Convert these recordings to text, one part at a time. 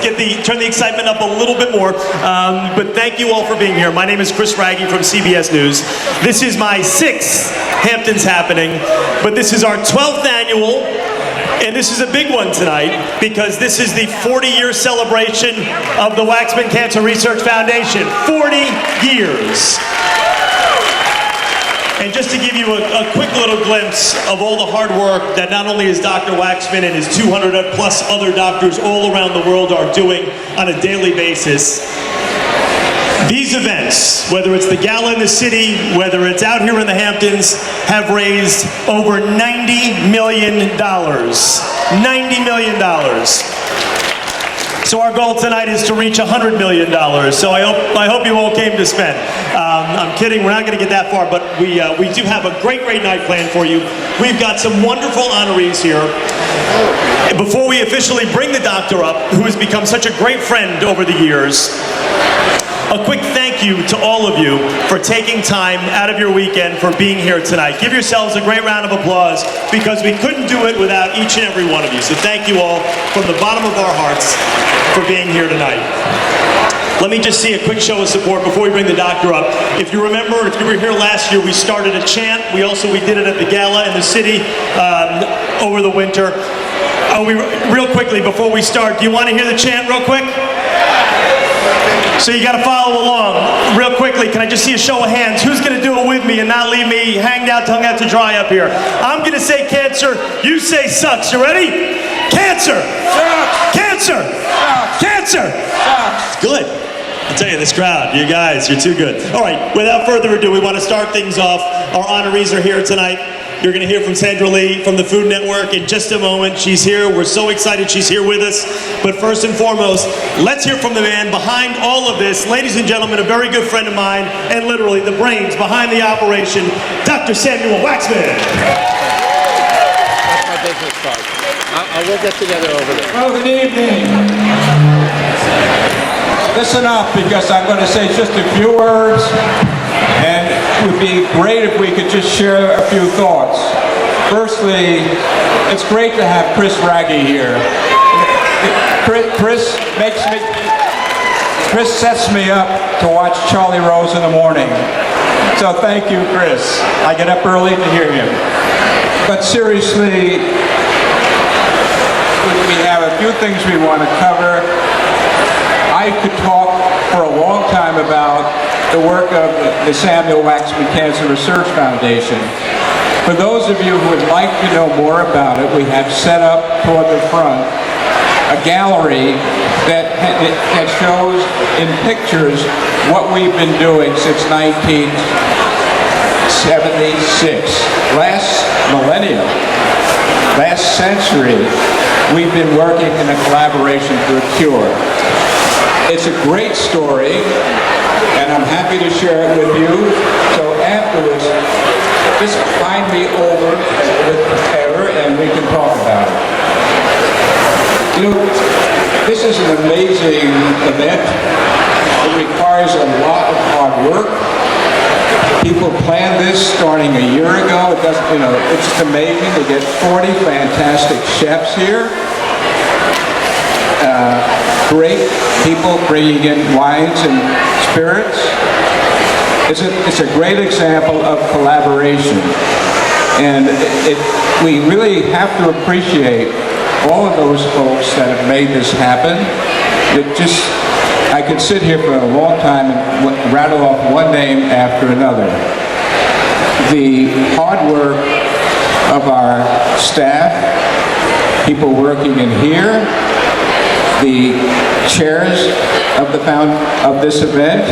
turn the excitement up a little bit more. But thank you all for being here. My name is Chris Wragge from CBS News. This is my 6th Hamptons Happening, but this is our 12th annual, and this is a big one tonight because this is the 40-year celebration of the Waxman Cancer Research Foundation. 40 years. And just to give you a quick little glimpse of all the hard work that not only is Dr. Waxman and his 200 plus other doctors all around the world are doing on a daily basis. These events, whether it's the gala in the city, whether it's out here in the Hamptons, have raised over $90 million. $90 million. So our goal tonight is to reach $100 million. So I hope you all came to spend. I'm kidding, we're not going to get that far, but we do have a great night planned for you. We've got some wonderful honorees here. Before we officially bring the doctor up, who has become such a great friend over the years, a quick thank you to all of you for taking time out of your weekend for being here tonight. Give yourselves a great round of applause because we couldn't do it without each and every one of you. So thank you all from the bottom of our hearts for being here tonight. Let me just see a quick show of support before we bring the doctor up. If you remember, if you were here last year, we started a chant. We did it at the gala in the city over the winter. Real quickly, before we start, do you want to hear the chant real quick? So you got to follow along. Real quickly, can I just see a show of hands? Who's going to do it with me and not leave me hanging out, tongue out to dry up here? I'm going to say cancer, you say sucks. You ready? Cancer! Sucks. Cancer! Sucks. Cancer! Sucks. Good. I'll tell you, this crowd, you guys, you're too good. All right, without further ado, we want to start things off. Our honorees are here tonight. You're going to hear from Sandra Lee from the Food Network in just a moment. She's here. We're so excited she's here with us. But first and foremost, let's hear from the man behind all of this. Ladies and gentlemen, a very good friend of mine, and literally the brains behind the operation, Dr. Samuel Waxman. That's my business card. We'll get together over there. Well, good evening. Listen up, because I'm going to say just a few words, and it would be great if we could just share a few thoughts. Firstly, it's great to have Chris Wragge here. Chris sets me up to watch Charlie Rose in the morning. So thank you, Chris. I get up early to hear him. But seriously, we have a few things we want to cover. I could talk for a long time about the work of the Samuel Waxman Cancer Research Foundation. For those of you who would like to know more about it, we have set up toward the front a gallery that shows in pictures what we've been doing since 1976. Last millennium, last century, we've been working in a collaboration for a cure. It's a great story, and I'm happy to share it with you. So afterwards, just find me over with Ever, and we can talk about it. You know, this is an amazing event. It requires a lot of hard work. People planned this starting a year ago. It doesn't, it's just amazing to get 40 fantastic chefs here. Great people bringing in wines and spirits. It's a great example of collaboration, and we really have to appreciate all of those folks that have made this happen. I could sit here for a long time and rattle off one name after another. The hard work of our staff, people working in here, the chairs of this event,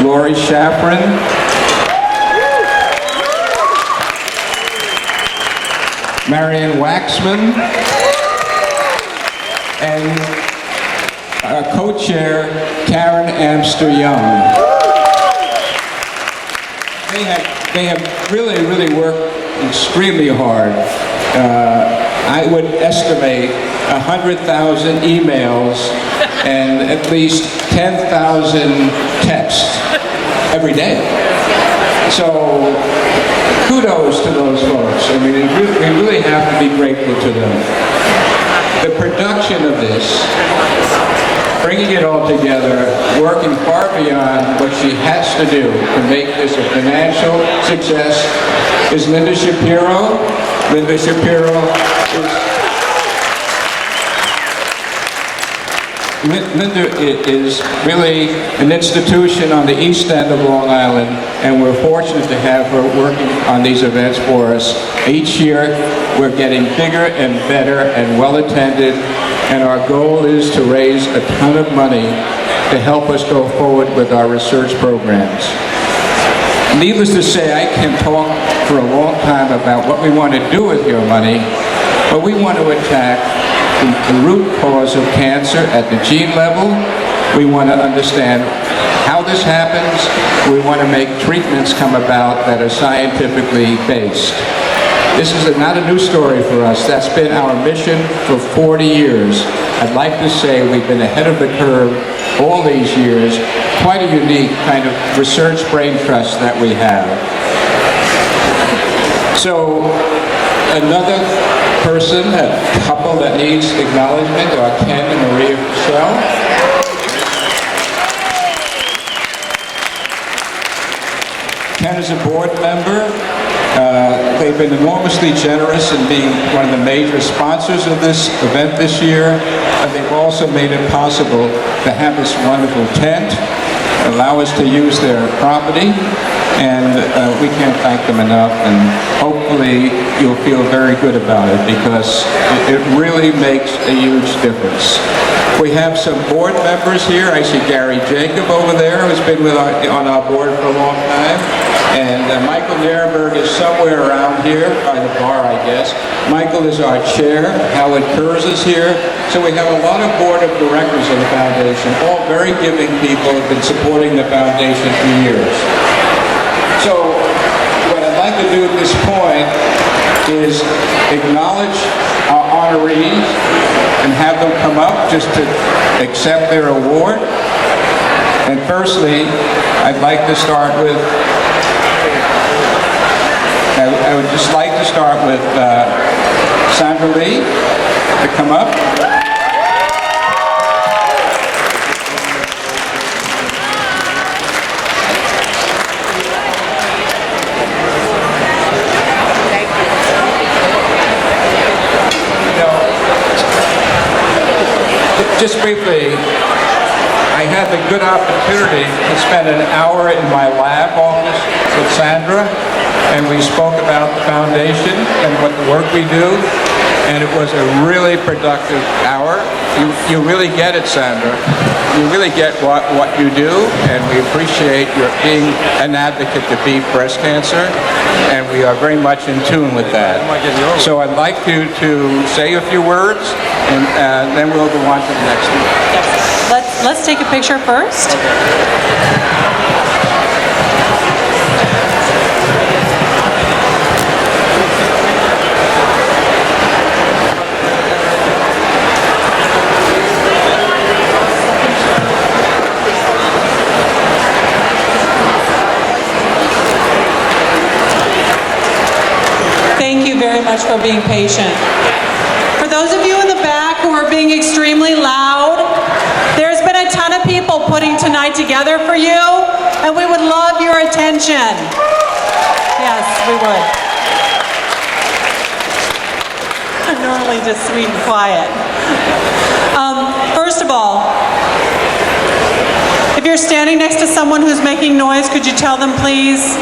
Lori Shafran, Maria and Waxman, and our co-chair, Karen Amster-Young. They have really worked extremely hard. I would estimate 100,000 emails and at least 10,000 texts every day. So kudos to those folks. I mean, we really have to be grateful to them. The production of this bringing it all together, working far beyond what she has to do to make this a financial success, is Linda Shapiro. Linda Shapiro is really an institution on the east end of Long Island, and we're fortunate to have her working on these events for us. Each year, we're getting bigger and better and well attended, and our goal is to raise a ton of money to help us go forward with our research programs. Needless to say, I can talk for a long time about what we want to do with your money, but we want to attack the root cause of cancer at the gene level. We want to understand how this happens. We want to make treatments come about that are scientifically based. This is not a new story for us. That's been our mission for 40 years. I'd like to say we've been ahead of the curve all these years. Quite a unique kind of research brain trust that we have. So another person, a couple that needs acknowledgement are Ken and Maria Fishel. Ken is a board member. They've been enormously generous in being one of the major sponsors of this event this year. And they've also made it possible to have this wonderful tent, allow us to use their property, and we can't thank them enough, and hopefully you'll feel very good about it because it really makes a huge difference. We have some board members here. I see Gary Jacob over there, who's been on our board for a long time. And Michael Nierenberg is somewhere around here, by the bar, I guess. Michael is our chair. Howard Kurz is here. So we have a lot of board of directors of the foundation, all very giving people who have been supporting the foundation for years. So what I'd like to do at this point is acknowledge our honorees and have them come up just to accept their award. And firstly, I'd like to start with I would just like to start with Sandra Lee to come up. Just briefly, I had the good opportunity to spend an hour in my lab office with Sandra, and we spoke about the foundation and what the work we do, and it was a really productive hour. You really get it, Sandra. You really get what you do, and we appreciate your being an advocate to beat breast cancer, and we are very much in tune with that. So I'd like to say a few words, and then we'll go on to the next one. Yes. Let's take a picture first. Thank you very much for being patient. For those of you in the back who are being extremely loud, there's been a ton of people putting tonight together for you, and we would love your attention. Yes, we would. I'm normally just sweet and quiet. First of all, if you're standing next to someone who's making noise, could you tell them, please?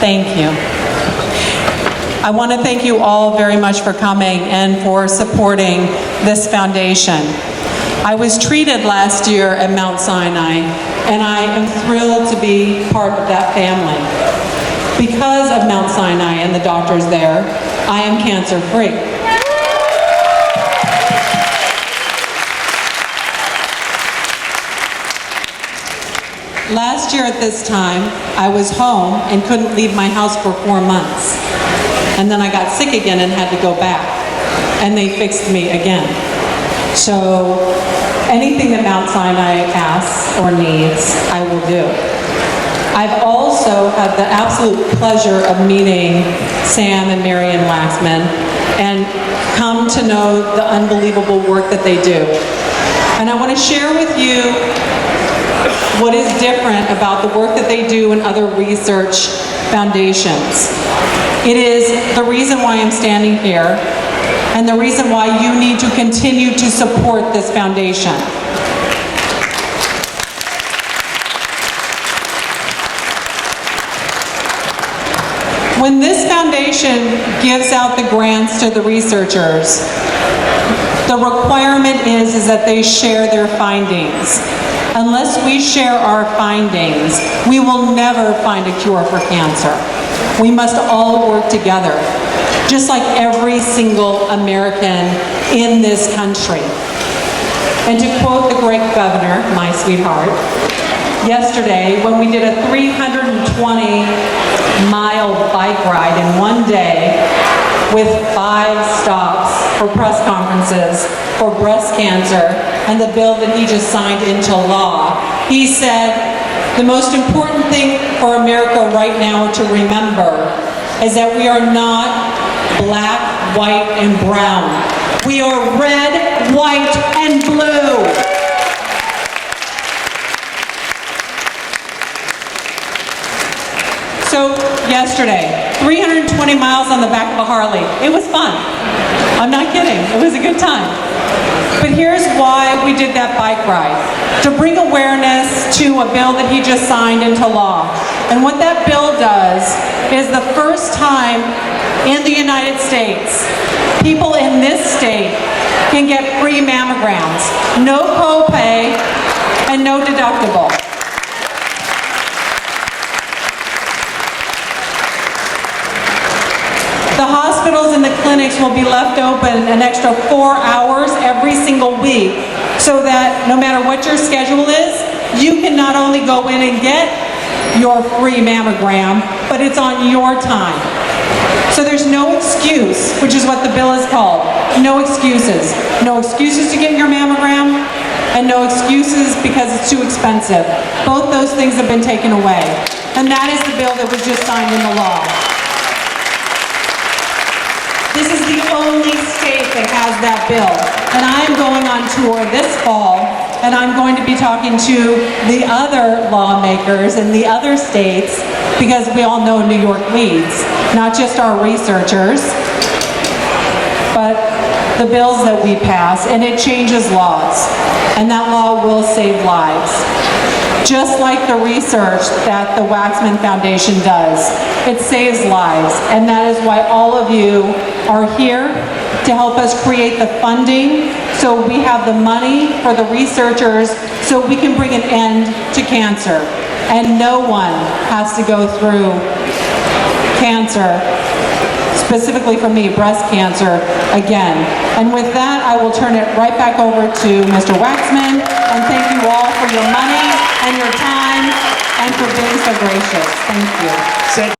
Thank you. I want to thank you all very much for coming and for supporting this foundation. I was treated last year at Mount Sinai, and I am thrilled to be part of that family. Because of Mount Sinai and the doctors there, I am cancer-free. Last year at this time, I was home and couldn't leave my house for 4 months. And then I got sick again and had to go back. And they fixed me again. So anything that Mount Sinai asks or needs, I will do. I've also had the absolute pleasure of meeting Sam and Maria and Waxman and come to know the unbelievable work that they do. And I want to share with you what is different about the work that they do in other research foundations. It is the reason why I'm standing here and the reason why you need to continue to support this foundation. When this foundation gives out the grants to the researchers, the requirement is that they share their findings. Unless we share our findings, we will never find a cure for cancer. We must all work together, just like every single American in this country. And to quote the great governor, my sweetheart, yesterday when we did a 320-mile bike ride in one day with 5 stops for press conferences for breast cancer and the bill that he just signed into law, he said, the most important thing for America right now to remember is that we are not black, white, and brown. We are red, white, and blue. So yesterday, 320 miles on the back of a Harley. It was fun. I'm not kidding. It was a good time. But here's why we did that bike ride. To bring awareness to a bill that he just signed into law. And what that bill does is the first time in the United States, people in this state can get free mammograms. No copay and no deductible. The hospitals and the clinics will be left open an extra 4 hours every single week so that no matter what your schedule is, you can not only go in and get your free mammogram, but it's on your time. So there's no excuse, which is what the bill is called. No excuses. No excuses to get your mammogram and no excuses because it's too expensive. Both those things have been taken away. And that is the bill that was just signed into law. This is the only state that has that bill. And I am going on tour this fall, and I'm going to be talking to the other lawmakers in the other states, because we all know New York leads, not just our researchers, but the bills that we pass, and it changes laws. And that law will save lives. Just like the research that the Waxman Foundation does. It saves lives, and that is why all of you are here to help us create the funding so we have the money for the researchers so we can bring an end to cancer. And no one has to go through cancer, specifically for me, breast cancer, again. And with that, I will turn it right back over to Mr. Waxman, and thank you all for your money and your time and for being so gracious. Thank you.